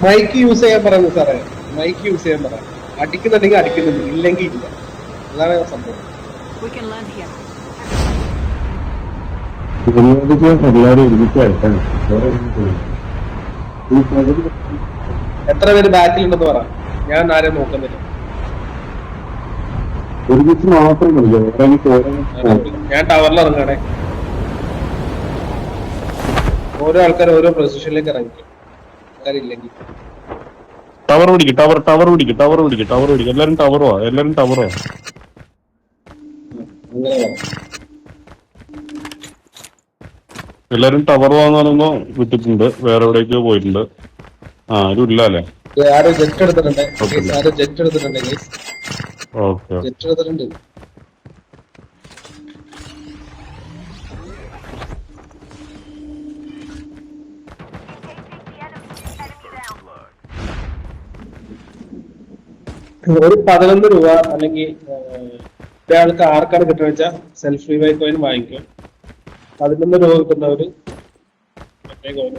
Mic use ചെയ്യാൻ പറയുന്നു സാറേ. മൈക്ക് യൂസ് ചെയ്യാൻ പറയാം. അടിക്കുന്നുണ്ടെങ്കിൽ അടിക്കുന്നുണ്ട്, ഇല്ലെങ്കിൽ ഇല്ല. അതാണ് സംഭവം. എത്ര പേര് ബാക്കിലുണ്ടെന്ന് പറ. ഞാൻ ആരെയും നോക്കുന്നില്ല. ഞാൻ ടവറിൽ ഇറങ്ങണേ. ഓരോ ആൾക്കാർ ഓരോ പൊസിഷനിലേക്ക് ഇറങ്ങിക്കും. ആൾക്കാരില്ലെങ്കിൽ ടവർ പിടിക്കും. എല്ലാരും ടവറോ എല്ലാരും ടവർ വാങ്ങാനൊന്നോ വിട്ടിട്ടുണ്ട്. വേറെ എവിടേക്കോ പോയിട്ടുണ്ട്. ആരും ഇല്ല അല്ലേ? ആരോ ജെറ്റ് എടുത്തിട്ടുണ്ട്. ജെറ്റ് എടുത്തിട്ടുണ്ട്. ഒരു 11 രൂപ അല്ലെങ്കിൽ ഒരാൾക്ക് ആർക്കാണ് കിട്ടുക വെച്ചാൽ സെൽഫ് റിവൈവ് കോയിൻ വാങ്ങിക്കും. 11 രൂപ കിട്ടുന്നവര് മറ്റേ കോയിൻ.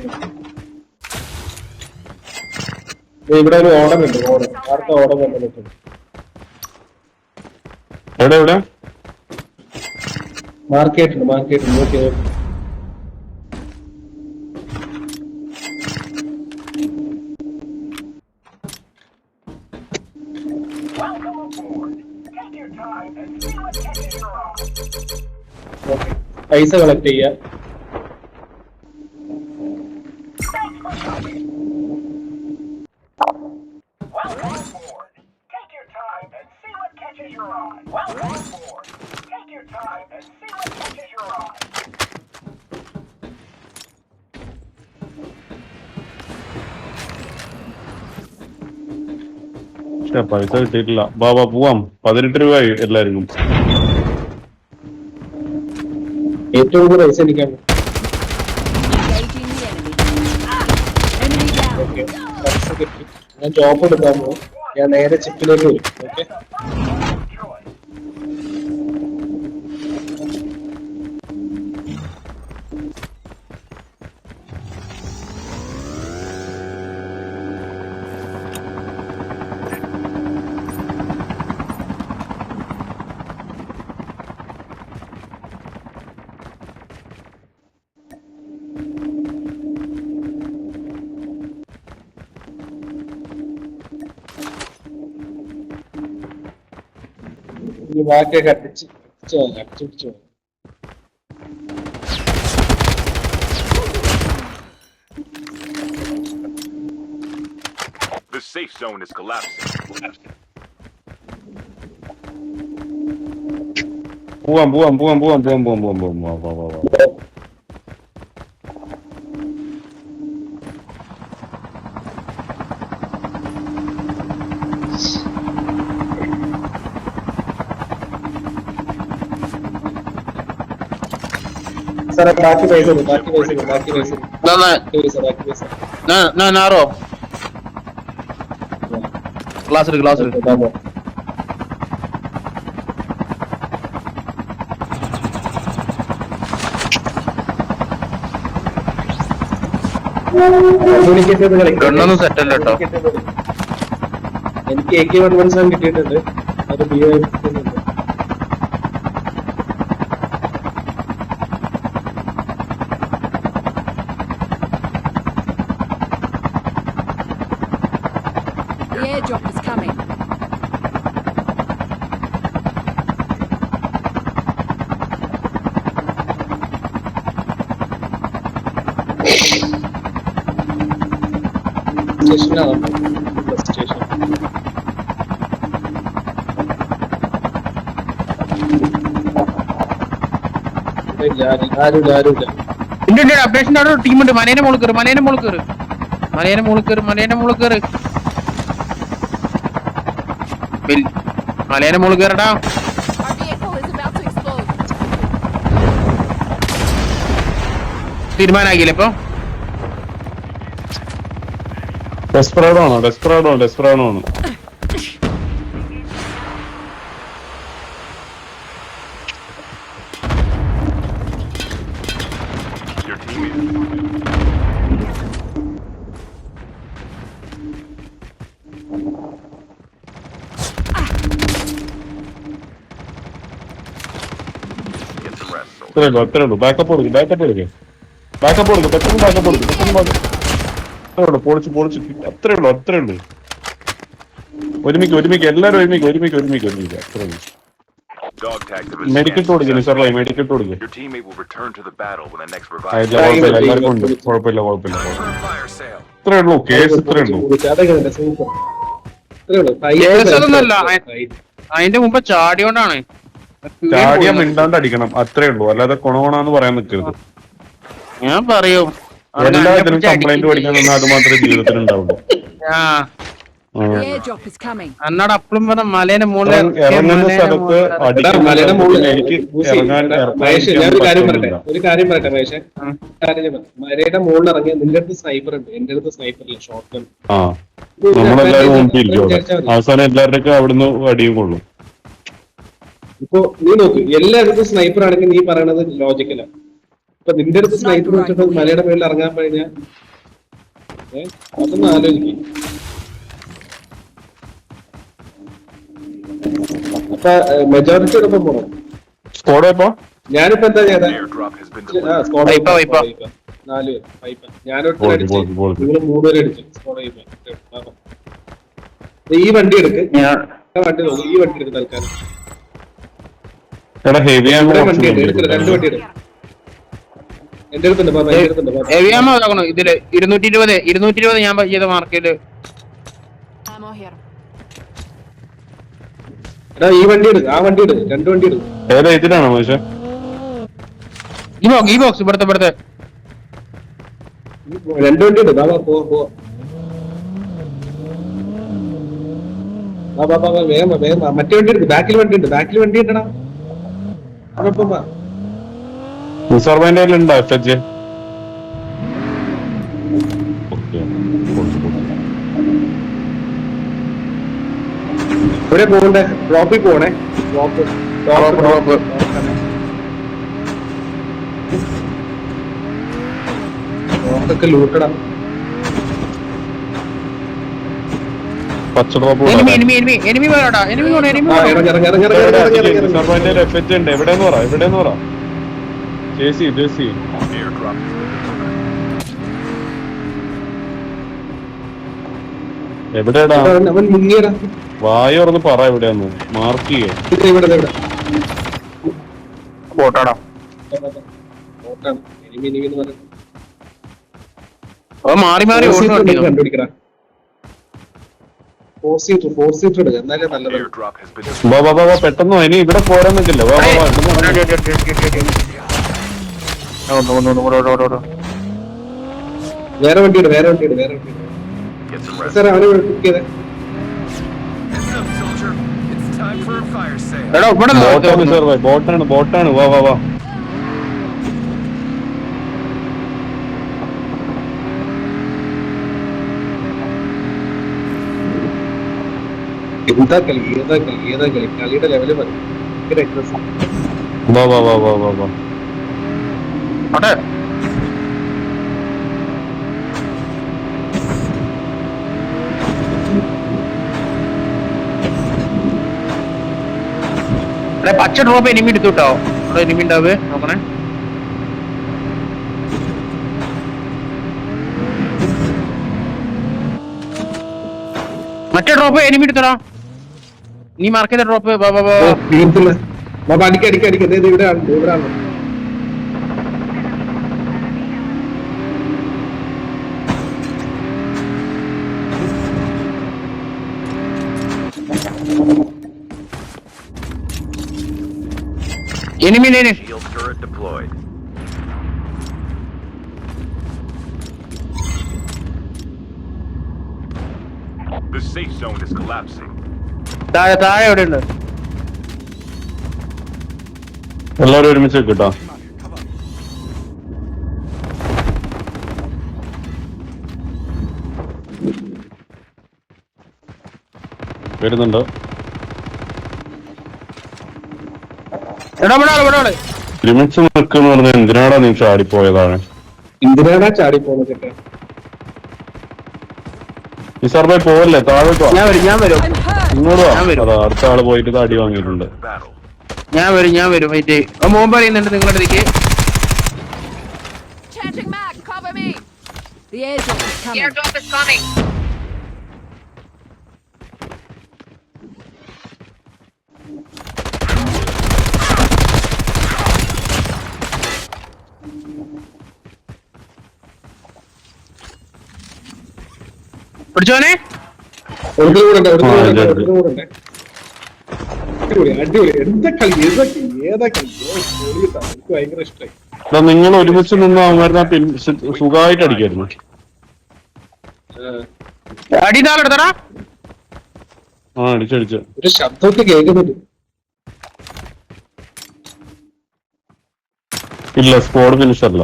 ഇവിടെ ഒരു ഓർഡർ ഉണ്ട്. ആർക്കാ ഓർഡർ കൊണ്ടുവന്നിട്ടുണ്ട്? എവിടെ മാർക്കറ്റ് നോക്കി. പൈസ കളക്ട് ചെയ്യാ. പൈസ കിട്ടിയിട്ടില്ല. ബാബാ പോവാം. 18 രൂപയായി എല്ലാവർക്കും. ഏറ്റവും കൂടുതൽ പൈസ എനിക്കാണ്. ഞാൻ ജോബ് എടുക്കാൻ പോകും. ഞാൻ നേരെ ചിപ്പിലേക്ക് വരും. ഓക്കെ, ബാക്കിയൊക്കെ അടിച്ചു. The safe zone is collapsing. പോവാം. സാറേ ബാക്കി പൈസ നാറോ ക്ലാസ് എടുക്കും. ഗണ്ണൊന്നും സെറ്റ് അല്ല കേട്ടോ. എനിക്ക് AK-117 കിട്ടിയിട്ടുണ്ട്. അത് BO-ണ്ട്. The airdrop is coming. Station. അപ്ഡേഷൻ്റെ അവിടെ ടീമുണ്ട്. മനേനെ മോള് കയറ്. മലേനെ മോള് കയറടാ. തീരുമാനാകില്ല ഇപ്പൊ. ഡെസ്പെറാഡോ ആണ്. അത്രേ ഉള്ളൂ. ബാക്കപ്പ് കൊടുക്കും പെട്ടെന്ന് ബാക്കപ്പ് കൊടുക്കും. പൊളിച്ച് അത്രേ ഉള്ളൂ. ഒരുമിക്ക് എല്ലാരും ഒരുമിക്ക് അത്രേ ഉള്ളൂ. Dog tags have been medical scanned കൊടുക്കും സാർ, successfully. മെഡിക്കൽ കൊടുക്കും. Your teammate will return to the battle when the next revive. എല്ലാവർക്കും ഉണ്ട്. കുഴപ്പമില്ല. Fire sale. ഇത്രേ ഉള്ളൂ. കേസ് ഇത്രേ ഉള്ളൂ. അതൊക്കെ സൂപ്പർ. ഇത്രേ ഉള്ളൂ. കേസൊന്നുമല്ല. അതിന്റെ മുമ്പ് ചാടിയോണ്ടാണ്. ചാടിയാ മിണ്ടാണ്ട് അടിക്കണം. അത്രേ ഉള്ളൂ. അല്ലാതെ കൊണോണാന്ന് പറയാൻ നിൽക്കരുത്. ഞാൻ പറയും എല്ലാത്തിനും കംപ്ലൈന്റ് പഠിക്കാൻ നിന്നാൽ അത് മാത്രമേ ജീവിതത്തിൽ ഉണ്ടാവുള്ളൂ. The airdrop is coming. എന്നോട് അപ്പളും പറഞ്ഞ മലേന്റെ മുകളിൽ ഇറങ്ങുന്ന സ്ഥലത്ത് മലയുടെ മുകളിൽ എനിക്ക് ഇറങ്ങാൻ മഹേഷ്, ഞാനൊരു കാര്യം പറയട്ടെ മഹേഷ്. മലയുടെ മുകളിൽ ഇറങ്ങിയ നിന്റെ അടുത്ത് സ്നൈപ്പർ ഉണ്ട്, എന്റെ അടുത്ത് സ്നൈപ്പർ ഇല്ല, ഷോർട്ട് ഗൺ. നമ്മളെല്ലാരും മുമ്പിരിക്കും അവിടെ. അവസാനം എല്ലാവരുടെയൊക്കെ അവിടുന്ന് അടിയും കൊള്ളും. ഇപ്പൊ നീ നോക്ക്, എല്ലായിടത്തും സ്നൈപ്പർ ആണെങ്കിൽ നീ പറയണത് ലോജിക്കലാണ്. ഇപ്പൊ നിന്റെ അടുത്ത് സ്നൈപ്പർ വെച്ചിട്ട് മലയുടെ മേളിൽ ഇറങ്ങാൻ കഴിഞ്ഞാൽ അതൊന്ന് ആലോചിക്കും. അപ്പൊ മെജോറിറ്റി എടുപ്പം പോണം. സ്കോഡ് ഇപ്പൊ ഞാനിപ്പോ എന്താ ചെയ്തത്? Airdrop has been വൈപ്പ. 4 പേര് വൈപ്പ. ഞാനൊരു അടിച്ചു, നിങ്ങൾ 3 പേര് അടിച്ചു. ഈ വണ്ടി എടുക്ക്, വണ്ടി നോക്ക്, ഈ വണ്ടി എടുക്ക് തൽക്കാലം. എടാ ഹെവി ഇവിടെ വണ്ടി ഉണ്ട്, എടുക്കില്ല, 2 വണ്ടി എടുക്കും. എന്റെ അടുത്തുണ്ട്. ഹെവിയാമോ ഇതാക്കണോ ഇതില് 220 ഞാൻ ചെയ്ത മാർക്കറ്റില്. Ammo here. എടാ ഈ വണ്ടി എടുക്ക്, ആ വണ്ടി എടുക്ക്, 2 വണ്ടി എടുക്കും. ഏതാ ഇതിലാണോ പക്ഷെ? ഈ ബോക്സ് ഇവിടുത്തെ 2 വണ്ടി എടുക്കും. വേഗം മറ്റേ വണ്ടി എടുക്കും. ബാക്കിൽ വണ്ടി ഉണ്ടടാ. അതൊപ്പം വാ. റിസർവൈൻ്റെ ഉണ്ടോ FH? ഇവിടെ പോകണ്ടേ? ഡ്രോപ്പിൽ പോണേ. ഡ്രോപ്പ് ഒക്കെ ലൂട്ടടാ. പച്ച ഡ്രോപ്പ് എനിമി വേണോടാ. എനിമി ഇറങ്ങി. റിസർവൈൻ്റെ FH ഉണ്ട്. എവിടെയെന്ന് പറ. ജേസി Airdrop has been delivered. എവിടെയാടാ? അവൻ മുങ്ങിയടാ. വായ തുറന്ന് പറ എവിടെയാന്ന്. മാർക്ക് ചെയ്യേ. ഇവിടെ പോട്ടാടാ. മാറി കണ്ടുപിടിക്കടാ. 4 സീറ്റർ എടുക്കുക, എന്നാലേ നല്ലത്. Airdrop has been delivered. വാ പെട്ടെന്ന് ഇനി ഇവിടെ പോരാൻ നിൽക്കില്ല. വാ വേറെ വണ്ടി ഇട്. Get some rest. സാർ അവനെ കുക്ക് ചെയ്തേ. Listen up, soldier. It's time for a fire sale. എടാ ഇവിടെ ബോട്ടാണ്. വാ ഏതാ കളി കളിയുടെ ലെവല് മതി. വാ അവിടെ പച്ച ഡ്രോപ്പ് എനിമി എടുത്തുട്ടോ. അവിടെ എനിമി ഉണ്ടാവേ നോക്കണേ. മറ്റേ ഡ്രോപ്പ് എനിമി എടുത്തടാ. നീ മാർക്ക് ചെയ്ത ഡ്രോപ്പ്. അടിക്ക. ഇവിടെ ആണ്. Enemy Shield turret deployed. The safe zone is collapsing. താഴെ എവിടെ ഉണ്ട്? എല്ലാവരും ഒരുമിച്ച് കിട്ടാ. വരുന്നുണ്ടോ? ലിമിറ്റ്സ് നിൽക്കുന്ന പറഞ്ഞ എന്തിനാടാ നീ ചാടിപ്പോയതാണ്? എന്തിനാടാ ചാടിപ്പോണത്? നിസാർഭായി പോവല്ലേ, താഴോട്ടോ. ഞാൻ വരും. ഇങ്ങോട്ടോ? അതാ അടുത്ത ആള് പോയിട്ട് അടി വാങ്ങിയിട്ടുണ്ട്. ഞാൻ വരും വെയിറ്റ്. മോമ്പ് അറിയുന്നുണ്ട് നിങ്ങളുടെ അടുത്തേക്ക്. Changing mag, cover me. The airdrop is coming. പിടിച്ചോനെ. അടിപൊളി. എന്താ കളി, ഏതാ കളി, എനിക്ക് ഭയങ്കര ഇഷ്ടമായി. നിങ്ങൾ ഒരുമിച്ച് നിന്ന് അവന്മാരെ സുഖമായിട്ട് അടിക്കായിരുന്നു. അടി താളെടുത്തടാ. അടിച്ചടിച്ച് ഒരു ശബ്ദമൊക്കെ കേൾക്കുന്നുണ്ട്. ഇല്ല, സ്ക്വാഡ് ഫിനിഷ് അല്ല.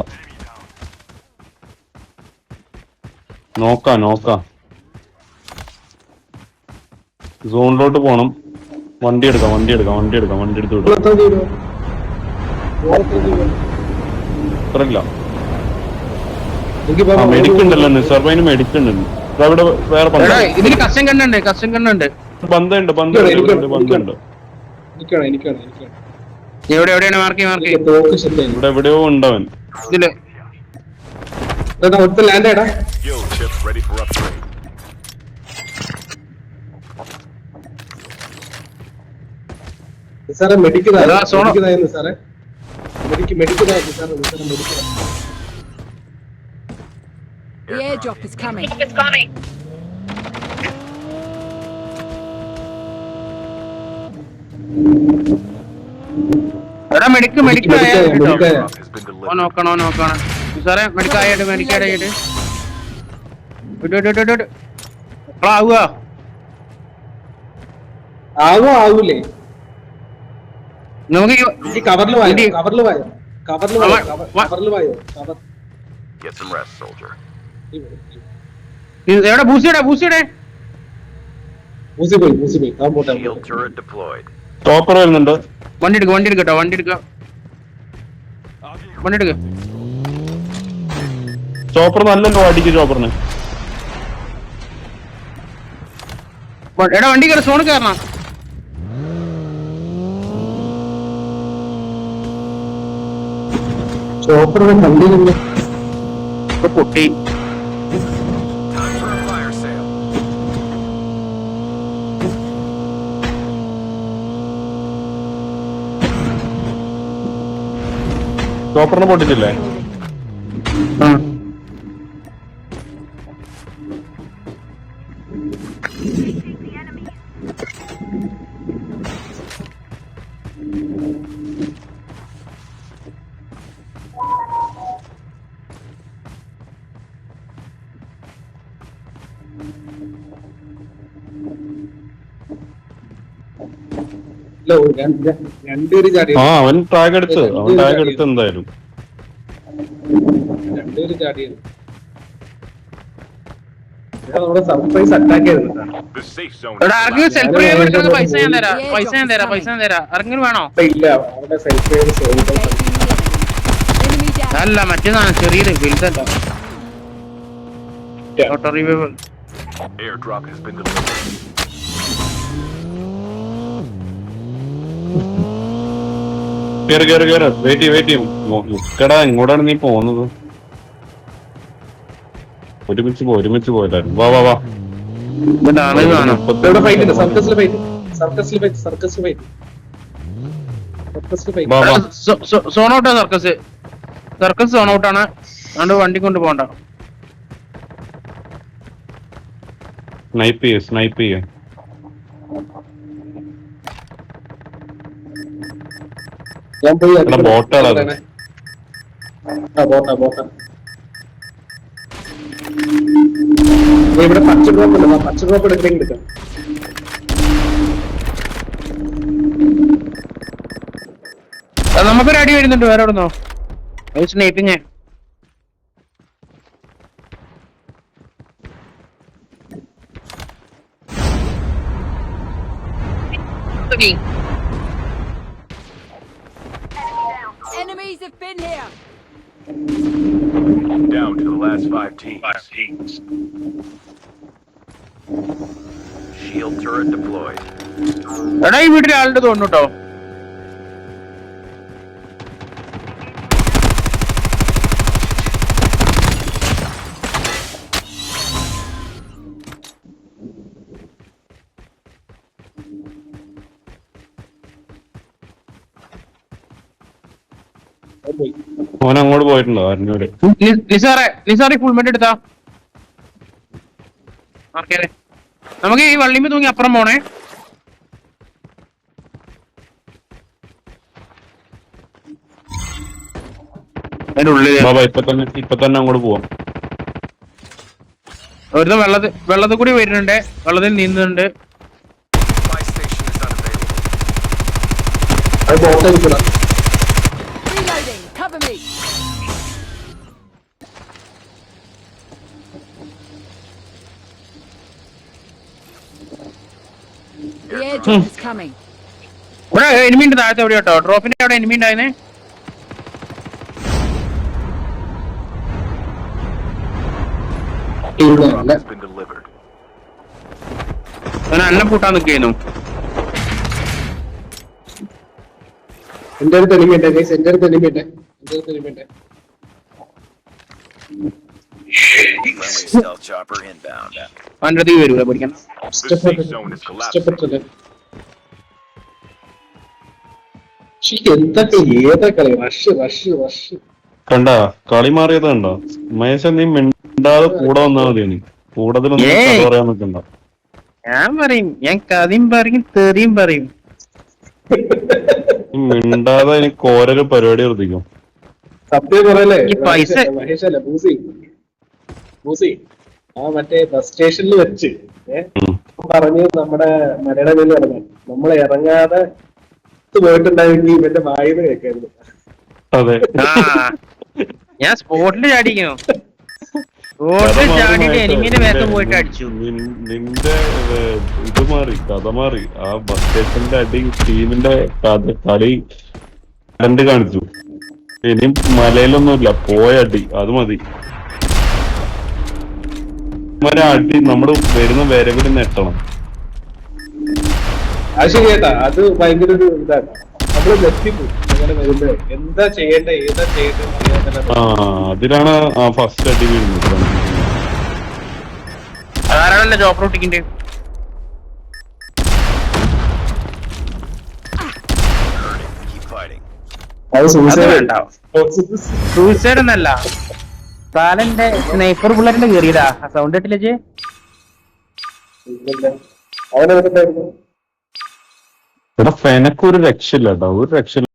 നോക്കാം. സോണിലോട്ട് പോണം. വണ്ടി എടുക്കാം. വണ്ടി എടുത്ത് വിടും. അത്രയില്ല. മെഡിക്കുണ്ടല്ലോ, നിസാർബൈന് മെഡിക്കുണ്ട്. അവിടെ വേറെ ഇതിന് കസ്റ്റം കണ്ണുണ്ട്. ബന്ധമുണ്ട്. എവിടെയാണ് മാർക്ക് ഇവിടെ എവിടെയോ ഉണ്ടവൻ. ഇതില് land ആയിടാ. Yo, chips ready for upgrade. സാറേ മെഡിക്കുന്നതായിരുന്നു സാറേ. The airdrop is coming. എടാ മെഡിക്ക് Drop has been delivered. നോക്കണം സാറേ. മെഡിക്കായിട്ട് വിട്. ആവൂലേ നമുക്ക് ഈ കവറിൽ വായോ. Get some rest, soldier. എവിടെ ബൂസിയുടെ മൂസി പോയി Shield turret deployed. ടോപ്പർ വരുന്നുണ്ട്. വണ്ടി എടുക്കട്ടോ. വണ്ടി എടുക്ക. ചോപ്പർ നല്ലല്ലോ അടിക്ക് ചോപ്പറിന്. എടാ വണ്ടി കയറി, സോണ് കയറണം. പൊട്ടി. Time for a fire sale. ചോപ്പറിന് പൊട്ടിച്ചില്ലേ? രണ്ടുപേര് ചാടി. അവൻ ടാഗ് എടുത്ത് എന്തായാലും. രണ്ടുപേര് ചാടിയത്. നമ്മുടെ സർപ്രൈസ് അറ്റാക്ക് ചെയ്തിട്ടാണ്. The safe zone. എടാ ആർക്കും സെൽഫ് ക്ലിയർ എടുക്കുന്ന പൈസ ഞാൻ തരാം. ആർക്കെങ്കിലും വേണോ? ഇല്ല, അവിടെ സെൽഫ് Enemy down. അല്ല മറ്റേതാണ്, ചെറിയത് വലുതല്ല. Auto revival. Airdrop has been delivered. കേറ്. വെയിറ്റ് ചെയ്യും. കേടാ, ഇങ്ങോട്ടാണ് നീ പോകുന്നത്. ഒരുമിച്ച് പോയതായിരുന്നു. വാ ഇവിടെ ഫൈറ്റ് ഉണ്ട്. സർക്കസിൽ ഫൈറ്റ്. സോൺ ഔട്ടാ സർക്കസ് സോൺ ഔട്ടാണ്. അതുകൊണ്ട് വണ്ടി കൊണ്ട് പോകണ്ട. സ്നൈപ്പ് ചെയ്യ. ഞാൻ പോയി ബോട്ടാണത്. ബോട്ടാ. ഇവിടെ പച്ച ഡ്രോപ്പ് എടുക്കാം. നമുക്കൊരു അടി വരുന്നുണ്ട് വേറെ എവിടുന്നോ. സ്നേഹിപ്പിങ്ങ Enemies have been here. Down to the last 5 teams. Shield turret deployed. എടാ ഈ വീട്ടിൽ ആളുടെ തോന്നുന്നു കേട്ടോ. പോയി. ഓൻ അങ്ങോട്ട് പോയിട്ടുണ്ടോ അറിഞ്ഞൂടെ? നിസാറെ ഫുൾ മെന്റ് എടുത്താ ആർക്കേറെ നമുക്ക് ഈ വള്ളിമ്പ് തൂങ്ങി അപ്പുറം പോണേ. അതിന്റെ ഉള്ളിൽ ബാബാ ഇപ്പൊ തന്നെ അങ്ങോട്ട് പോവാം. ഒരു വെള്ളത്തിൽ കൂടി വരുന്നുണ്ട്, വെള്ളത്തിൽ നീന്തുന്നുണ്ട്. Buy station is unavailable. അത് ബോട്ടായിരിക്കണം. Reloading. Cover me. The airdrop is coming. ഇവിടെ എനിമി ഉണ്ട് താഴത്തെ എവിടെ കേട്ടോ, ഡ്രോപ്പിന്റെ അവിടെ എനിമി ഉണ്ടായിരുന്നേ. Drop has been delivered. അവൻ അന്നം പൂട്ടാൻ നിൽക്കുന്നു. എന്റെ അടുത്ത് എനിമിയുണ്ട് ഗൈസ്, എന്റെ അടുത്ത് എനിമിയുണ്ട്. Friendly stealth chopper inbound. അവൻ്റെ അടുത്ത് വരൂല പഠിക്കണം. The safe zone is collapsing. എന്തൊക്കെ ഏതാ കളി, റഷ് കണ്ടാ കളി മാറിയത് കണ്ടോ? മഹേഷ നീ മിണ്ടാതെ കൂടെ വന്നാ മതി. നീ കൂടുതലൊന്നും കഥ പറയാൻ നിൽക്കണ്ട. ഞാൻ പറയും, ഞാൻ കഥയും പറയും തെറിയും പറയും. നീ മിണ്ടാതെ എനിക്ക് ഓരോരോ പരിപാടി വർദ്ധിക്കും. സത്യം പറയല്ലേ ഈ പൈസ മഹേഷല്ല ബൂസി ആ മറ്റേ ബസ് സ്റ്റേഷനിൽ വെച്ച് പറഞ്ഞ് നമ്മുടെ മലയുടെ മേലിൽ ഇറങ്ങാൻ നമ്മൾ ഇറങ്ങാതെ പോയിട്ടുണ്ടായിരുന്നെങ്കിൽ ഇവന്റെ വായുന്ന് കേൾക്കായിരുന്നു. അതെ ഞാൻ സ്പോട്ടിൽ ചാടിക്കുന്നു. സ്പോട്ടിൽ ചാടിയിട്ട് എനിമിന്റെ മേത്ത് പോയിട്ട് അടിച്ചു. നിന്റെ ഇത് മാറി, കഥ മാറി. ആ ബസ് സ്റ്റേഷന്റെ അടി ടീമിന്റെ കളി കണ്ട് കാണിച്ചു. ഇനി മലയിലൊന്നുമില്ല, പോയ അടി അത് മതി. അടി നമ്മള് വരുന്ന വരവിൽ നെട്ടണം. അത് ശരിയേട്ടാ, അത് ഭയങ്കര ഒരു ഇതാണ്. നമ്മള് നിർത്തിപ്പോയി അങ്ങനെ വരുമ്പോഴേ എന്താ ചെയ്യേണ്ടത് ഏതാ ചെയ്യേണ്ടത്. അതിലാണ് ആ ഫസ്റ്റ് അടി വീഴുന്നത്. അതാരാണല്ലോ ജോബ് റൂട്ടിക്കിന്റെ Keep fighting. അത് സൂയിസൈഡ് ഒന്നല്ല, ബാലന്റെ സ്നൈപ്പർ ബുള്ളറ്റിന്റെ കയറിയതാ. ആ സൗണ്ട് കേട്ടില്ലേ? അവനെ എടാ ഫെനക്ക് ഒരു രക്ഷയില്ല കേട്ടോ, ഒരു രക്ഷയില്ല.